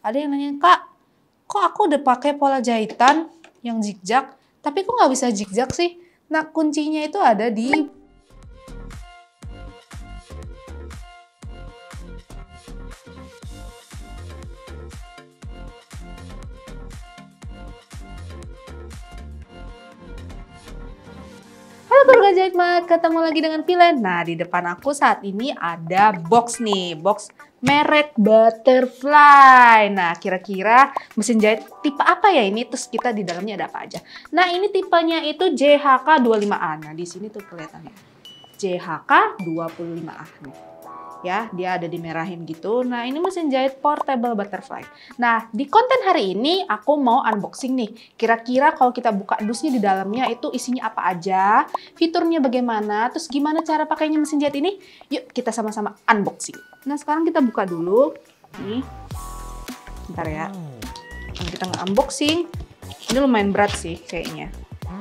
ada yang nanya, Kak, kok aku udah pakai pola jahitan yang zigzag, tapi kok nggak bisa zigzag sih? Nah, kuncinya itu ada di Halo keluarga Jahitmat, ketemu lagi dengan Pilen. Nah, di depan aku saat ini ada box nih, box merek Butterfly. Nah, kira-kira mesin jahit tipe apa ya ini? Terus kita di dalamnya ada apa aja? Nah, ini tipenya itu JHK25A. Nah, di sini tuh kelihatannya JHK25A nih. Ya, dia ada dimerahin gitu. Nah, ini mesin jahit portable Butterfly. Nah, di konten hari ini aku mau unboxing nih. Kira-kira kalau kita buka dusnya di dalamnya itu isinya apa aja, fiturnya bagaimana, terus gimana cara pakainya mesin jahit ini? Yuk, kita sama-sama unboxing. Nah, sekarang kita buka dulu. Nih. Bentar ya. Nah, kita nge-unboxing. Ini lumayan berat sih kayaknya.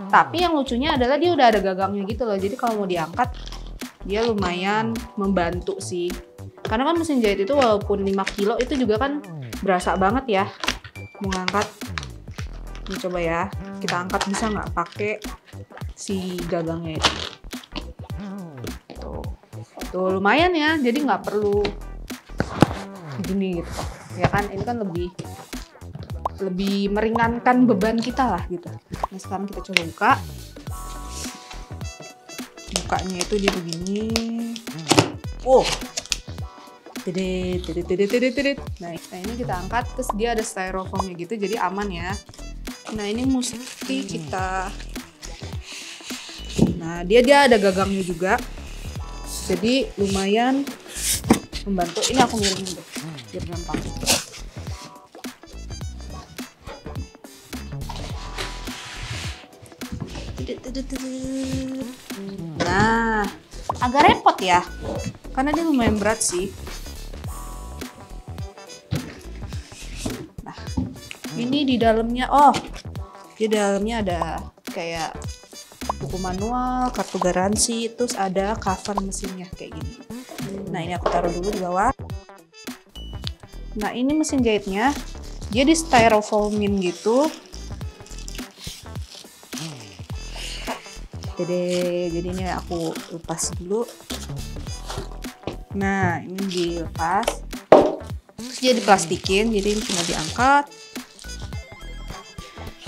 Tapi yang lucunya adalah dia udah ada gagangnya gitu loh. Jadi kalau mau diangkat, dia lumayan membantu sih. Karena kan mesin jahit itu walaupun 5 kilo itu juga kan berasa banget ya mau ngangkat. Ini coba ya, kita angkat bisa nggak pakai si gagangnya itu. Tuh lumayan ya, jadi nggak perlu gini gitu. Ya kan, ini kan lebih meringankan beban kita lah gitu. Nah, sekarang kita coba buka. Bukanya itu dia begini. Oh. Nah, ini kita angkat, terus dia ada styrofoamnya gitu, jadi aman ya. Nah, ini mesti kita. Nah, dia ada gagangnya juga, jadi lumayan membantu. Ini aku miringin deh, biar gampang. Nah, agak repot ya, karena dia lumayan berat sih. Nah, ini di dalamnya, di dalamnya ada kayak buku manual, kartu garansi, terus ada cover mesinnya kayak gini. Nah, ini aku taruh dulu di bawah. Nah, ini mesin jahitnya, dia di styrofoamin gitu. Jadi ini aku lepas dulu. Nah, ini dilepas. Terus dia diplastikin, jadi ini tinggal diangkat.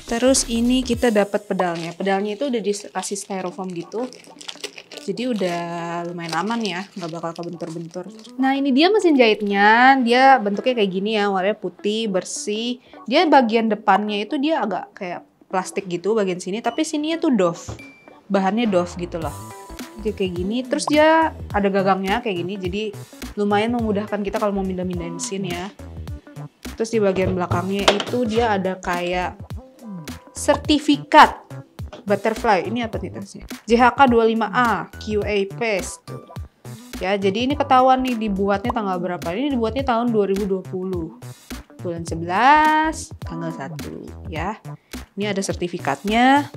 Terus ini kita dapat pedalnya. Pedalnya itu udah dikasih styrofoam gitu. Jadi udah lumayan aman ya, nggak bakal kebentur-bentur. Nah, ini dia mesin jahitnya. Dia bentuknya kayak gini ya, warnanya putih, bersih. Dia bagian depannya itu dia agak kayak plastik gitu bagian sini, tapi sininya tuh doff. Bahannya doff gitu loh. Jadi kayak gini, terus dia ada gagangnya kayak gini, jadi lumayan memudahkan kita kalau mau pindah-pindahin mesin ya. Terus di bagian belakangnya itu dia ada kayak sertifikat Butterfly. Ini apa nih terusnya? JHK25A QA Paste. Ya, jadi ini ketahuan nih dibuatnya tanggal berapa. Ini dibuatnya tahun 2020. Bulan 11, tanggal 1 ya. Ini ada sertifikatnya.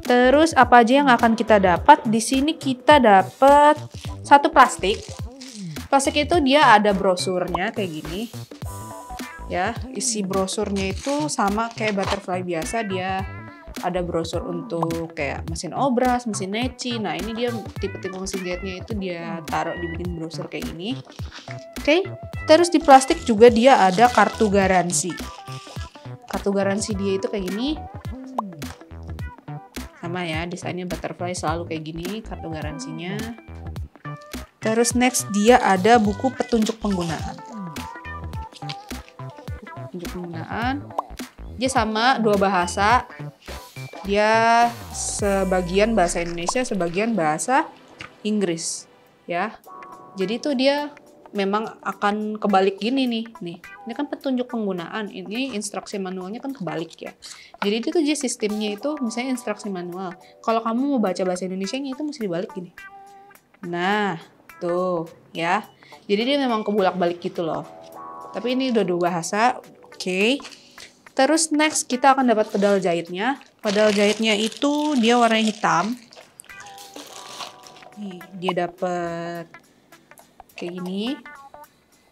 Terus apa aja yang akan kita dapat? Di sini kita dapat satu plastik. Plastik itu dia ada brosurnya kayak gini. Ya, isi brosurnya itu sama kayak Butterfly biasa, dia ada brosur untuk kayak mesin obras, mesin neci. Nah, ini dia tipe-tipe mesin jahitnya itu dia taruh dibikin brosur kayak gini. Oke. Terus di plastik juga dia ada kartu garansi. Kartu garansi dia itu kayak gini. Sama ya, desainnya Butterfly selalu kayak gini kartu garansinya. Terus next dia ada buku petunjuk penggunaan. Petunjuk penggunaan. Dia sama 2 bahasa. Dia sebagian bahasa Indonesia, sebagian bahasa Inggris, ya. Jadi tuh dia memang akan kebalik gini nih. Ini kan petunjuk penggunaan, ini instruksi manualnya kan kebalik ya. Jadi itu tuh sistemnya itu misalnya instruksi manual. Kalau kamu mau baca bahasa Indonesianya itu mesti dibalik gini. Nah, tuh ya. Jadi dia memang kebulak-balik gitu loh. Tapi ini udah 2 bahasa. Oke. Terus next kita akan dapat pedal jahitnya. Pedal jahitnya itu dia warnanya hitam. Nih, dia dapat kayak gini.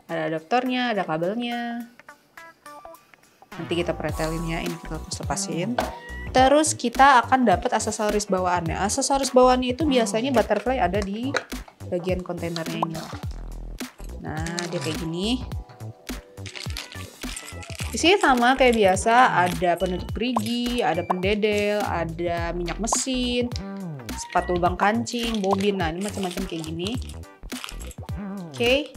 Ada adaptornya, ada kabelnya. Nanti kita pretelin ya, ini kita lepasin. Terus kita akan dapat aksesoris bawaannya. Aksesoris bawaannya itu biasanya butterfly ada di bagian kontainernya ini. Nah, dia kayak gini. Di sini sama kayak biasa, ada penutup gerigi, ada pendedel, ada minyak mesin, sepatu lubang kancing, bobin. Nah, ini macam-macam kayak gini. Oke.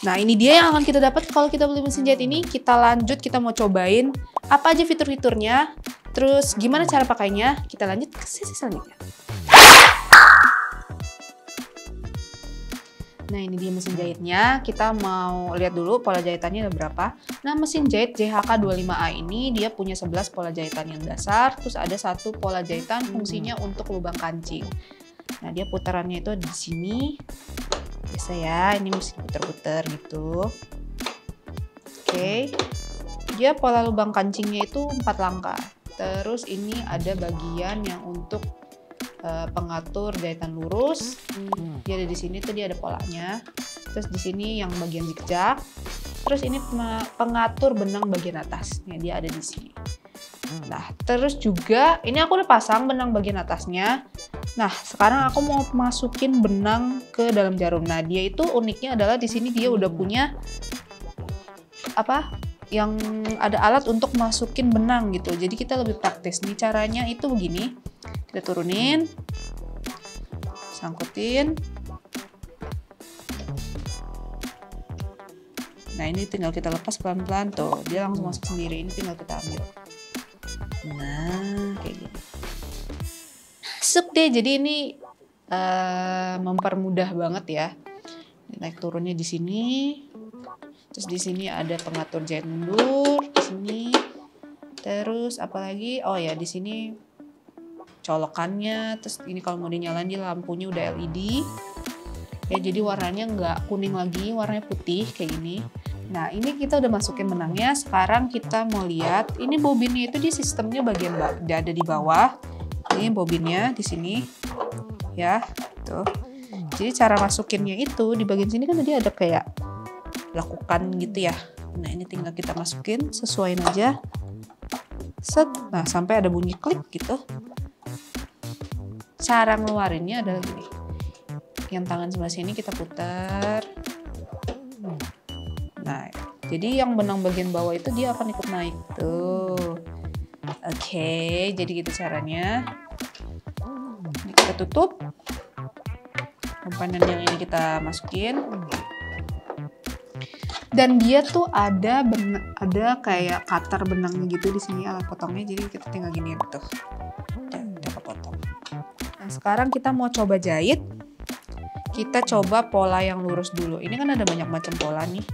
Nah, ini dia yang akan kita dapat kalau kita beli mesin jahit ini. Kita lanjut, kita mau cobain apa aja fitur-fiturnya, terus gimana cara pakainya. Kita lanjut ke sesi selanjutnya. Nah, ini dia mesin jahitnya. Kita mau lihat dulu pola jahitannya ada berapa. Nah, mesin jahit JHK 25A ini dia punya 11 pola jahitan yang dasar, terus ada 1 pola jahitan fungsinya untuk lubang kancing. Nah, dia putarannya itu di sini. Biasa ya, ini mesti puter-puter gitu. Oke. Dia pola lubang kancingnya itu 4 langkah. Terus ini ada bagian yang untuk pengatur jahitan lurus. Dia ada di sini tuh, dia ada polanya. Terus di sini yang bagian zigzag. Terus ini pengatur benang bagian atas. Nah, dia ada di sini. Nah, terus juga ini aku udah pasang benang bagian atasnya. Nah, sekarang aku mau masukin benang ke dalam jarum. Nah, dia itu uniknya adalah di sini dia udah punya apa? Yang ada alat untuk masukin benang gitu. Jadi kita lebih praktis. Nih caranya itu begini. Kita turunin, sangkutin. Nah, ini tinggal kita lepas pelan-pelan tuh, dia langsung masuk sendiri. Ini tinggal kita ambil. Nah, kayak gini. Masuk deh. Jadi ini mempermudah banget ya. Naik turunnya di sini. Terus di sini ada pengatur jahit mundur di sini. Terus apalagi? Oh ya, di sini colokannya. Terus ini kalau mau dinyalain, dia lampunya udah LED. Ya, jadi warnanya nggak kuning lagi, warnanya putih kayak gini. Nah, ini kita udah masukin benangnya. Sekarang kita mau lihat, ini bobinnya itu di sistemnya bagian ada di bawah. Ini bobinnya di sini, ya, tuh. Jadi cara masukinnya itu di bagian sini kan tadi ada kayak lakukan gitu ya. Nah, ini tinggal kita masukin, sesuaiin aja. Set, nah sampai ada bunyi klik gitu. Cara ngeluarinnya adalah gini. Yang tangan sebelah sini kita putar. Nah, jadi yang benang bagian bawah itu dia akan ikut naik tuh. Oke, jadi gitu caranya. Ini kita tutup. Komponen yang ini kita masukin. Dan dia tuh ada kayak cutter benangnya gitu di sini, alat potongnya. Jadi kita tinggal gini tuh. Udah kepotong. Nah, sekarang kita mau coba jahit. Kita coba pola yang lurus dulu. Ini kan ada banyak macam pola nih.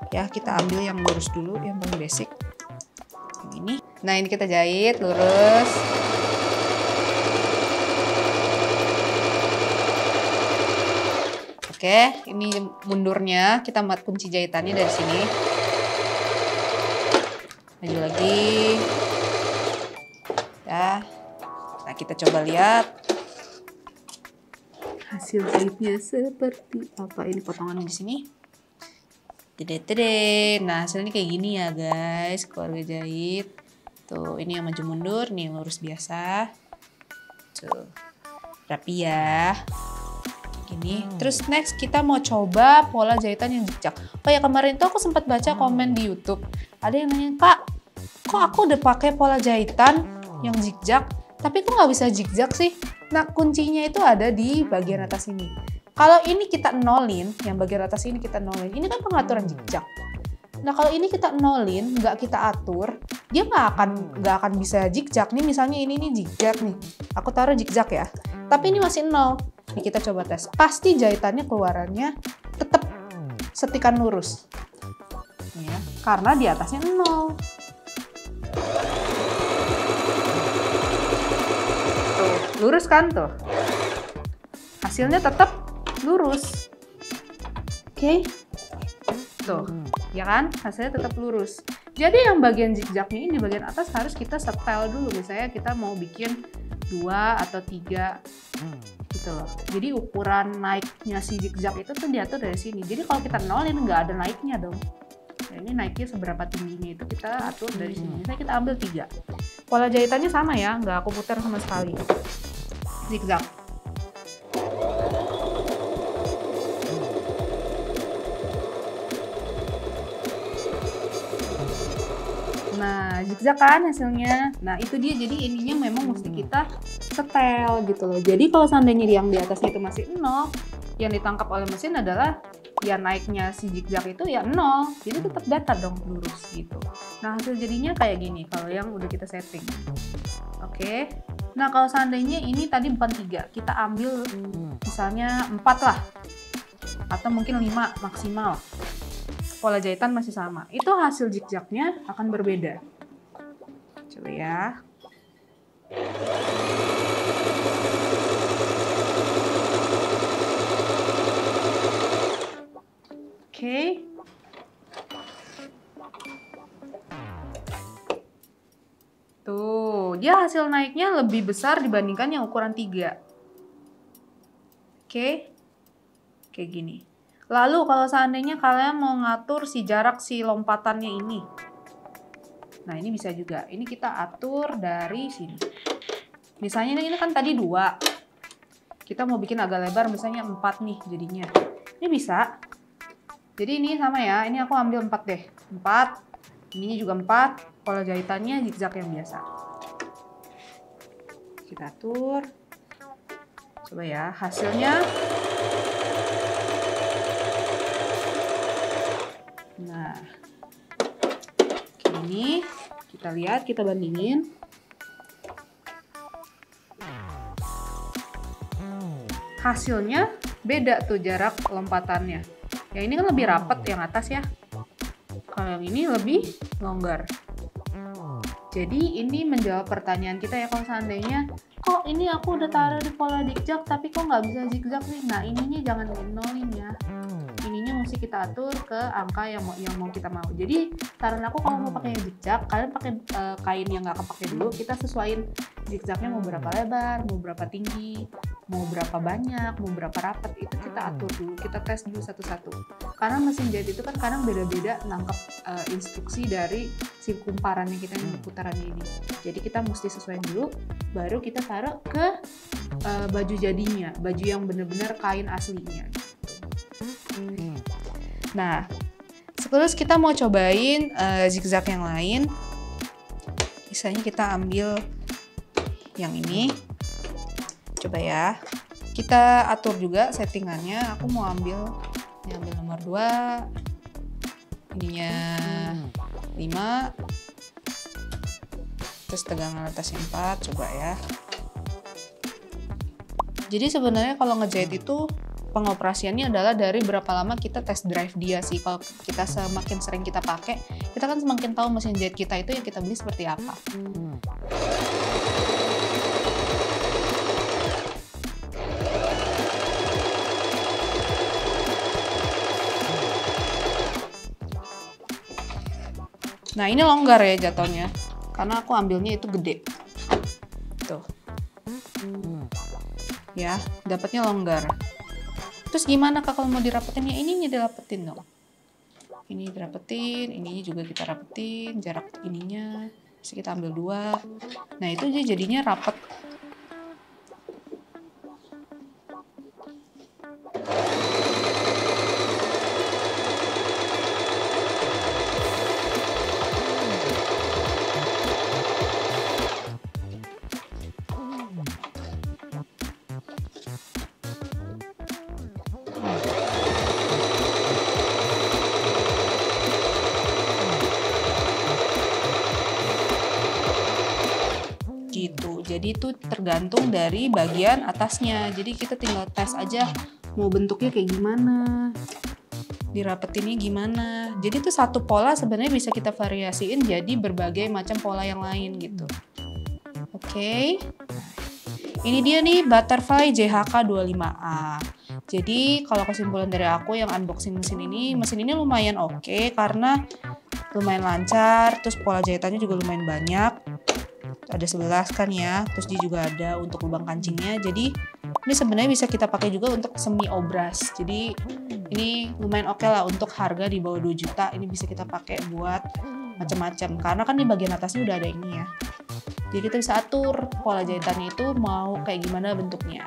Ya, kita ambil yang lurus dulu, yang paling basic. Yang ini. Nah, ini kita jahit lurus. Oke, ini mundurnya. Kita mat kunci jahitannya dari sini. Maju lagi. Ya. Nah, kita coba lihat hasil jahitnya seperti apa. Ini potongan di sini. Tede. Nah, hasilnya kayak gini ya guys, keluarga jahit. Tuh, ini yang maju mundur, nih lurus biasa. Tuh, rapi ya. Gini. Terus next kita mau coba pola jahitan yang zigzag. Oh ya, kemarin tuh aku sempat baca komen di YouTube. Ada yang nanya, "Kak, kok aku udah pakai pola jahitan yang zigzag, tapi kok nggak bisa zigzag sih?" Nah, kuncinya itu ada di bagian atas ini. Kalau ini kita nolin, yang bagian atas ini kita nolin, ini kan pengaturan zigzag. Nah, kalau ini kita nolin, nggak kita atur, dia nggak akan bisa zigzag. Nih misalnya ini zigzag nih, aku taruh zigzag ya, tapi ini masih nol. Nih kita coba tes, pasti jahitannya keluarannya tetap setikan lurus, ya, karena di atasnya nol. Tuh, lurus kan tuh, hasilnya tetap lurus. Oke. Tuh, ya kan? Hasilnya tetap lurus. Jadi yang bagian zigzagnya ini, bagian atas harus kita setel dulu. Misalnya kita mau bikin 2 atau 3 gitu loh. Jadi ukuran naiknya si zigzag itu tuh diatur dari sini. Jadi kalau kita nolin nggak ada naiknya dong. Nah, ini naiknya seberapa tingginya itu kita atur dari sini. Misalnya kita ambil 3. Pola jahitannya sama ya, nggak aku putar sama sekali. Zigzag. Nah, zigzag kan hasilnya. Nah, itu dia, jadi ininya memang mesti kita setel gitu loh. Jadi kalau seandainya yang di atasnya itu masih 0, yang ditangkap oleh mesin adalah ya naiknya si zigzag itu ya 0. Jadi tetap datar dong, lurus gitu. Nah, hasil jadinya kayak gini kalau yang udah kita setting. Oke. Nah, kalau seandainya ini tadi bukan 3, kita ambil misalnya 4 lah. Atau mungkin 5 maksimal. Pola jahitan masih sama. Itu hasil zigzagnya akan berbeda. Coba ya. Oke. Tuh, dia hasil naiknya lebih besar dibandingkan yang ukuran 3. Oke. Kayak gini. Lalu kalau seandainya kalian mau ngatur si jarak si lompatannya ini. Nah, ini bisa juga. Ini kita atur dari sini. Misalnya ini kan tadi 2. Kita mau bikin agak lebar, misalnya 4 nih jadinya. Ini bisa. Jadi ini sama ya, ini aku ambil 4 deh. 4, ininya juga 4, pola jahitannya zigzag yang biasa. Kita atur. Coba ya, hasilnya. Nah, ini kita lihat, kita bandingin. Hasilnya beda tuh jarak lompatannya. Yang ini kan lebih rapat yang atas ya. Kalau yang ini lebih longgar. Jadi ini menjawab pertanyaan kita ya, kalau seandainya kok ini aku udah taruh di pola zigzag tapi kok nggak bisa zigzag nih. Nah, ininya jangan di-nolin ya. Ininya mesti kita atur ke angka yang mau kita mau. Jadi saran aku kalau mau pakai zigzag, kalian pakai kain yang nggak kepake dulu. Kita sesuaiin zigzagnya mau berapa lebar, mau berapa tinggi, mau berapa banyak, mau berapa rapat, itu kita atur dulu, kita tes dulu satu-satu. Karena mesin jahit itu kan kadang beda-beda nangkep instruksi dari si kumparannya kita yang berputarannya ini. Jadi kita mesti sesuaiin dulu, baru kita taruh ke baju jadinya, baju yang bener-bener kain aslinya. Nah, terus kita mau cobain zigzag yang lain. Misalnya kita ambil yang ini. Coba ya. Kita atur juga settingannya. Aku mau ambil nomor 2. Ininya 5. Terus tegangan atasnya 4. Coba ya. Jadi sebenarnya kalau ngejahit itu pengoperasiannya adalah dari berapa lama kita test drive dia sih. Kalau kita semakin sering kita pakai, kita kan semakin tahu mesin jahit kita itu yang kita beli seperti apa. Nah, ini longgar ya jatuhnya, karena aku ambilnya itu gede. Tuh. Ya, dapatnya longgar. Terus gimana Kak kalau mau dirapetin? Ya ininya dirapetin dong. Ini dirapetin, ininya juga kita rapetin, jarak ininya. Bisa kita ambil 2. Nah, itu jadinya rapet. Gitu. Jadi itu tergantung dari bagian atasnya. Jadi kita tinggal tes aja mau bentuknya kayak gimana, dirapetinnya gimana. Jadi itu satu pola sebenarnya bisa kita variasiin jadi berbagai macam pola yang lain gitu. Oke. Ini dia nih Butterfly JHK25A. Jadi kalau kesimpulan dari aku yang unboxing mesin ini lumayan oke karena lumayan lancar, terus pola jahitannya juga lumayan banyak. Ada 11 kan ya, terus dia juga ada untuk lubang kancingnya, jadi Ini sebenarnya bisa kita pakai juga untuk semi obras. Jadi ini lumayan oke lah untuk harga di bawah 2 juta. Ini bisa kita pakai buat macam-macam. Karena kan di bagian atasnya udah ada ini ya. Jadi kita bisa atur pola jahitannya itu mau kayak gimana bentuknya.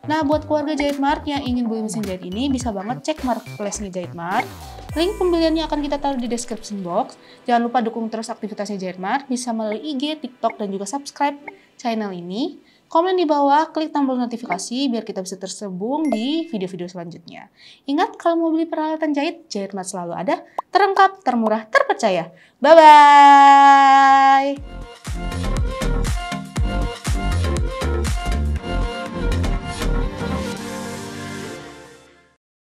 Nah, buat keluarga Jahit Mart yang ingin beli mesin jahit ini, bisa banget cek marketplace-nya Jahit Mart. Link pembeliannya akan kita taruh di description box. Jangan lupa dukung terus aktivitasnya Jahit Mart, bisa melalui IG, TikTok, dan juga subscribe channel ini. Komen di bawah, klik tombol notifikasi biar kita bisa tersambung di video-video selanjutnya. Ingat, kalau mau beli peralatan jahit, Jahit Mart selalu ada, terlengkap, termurah, terpercaya. Bye-bye!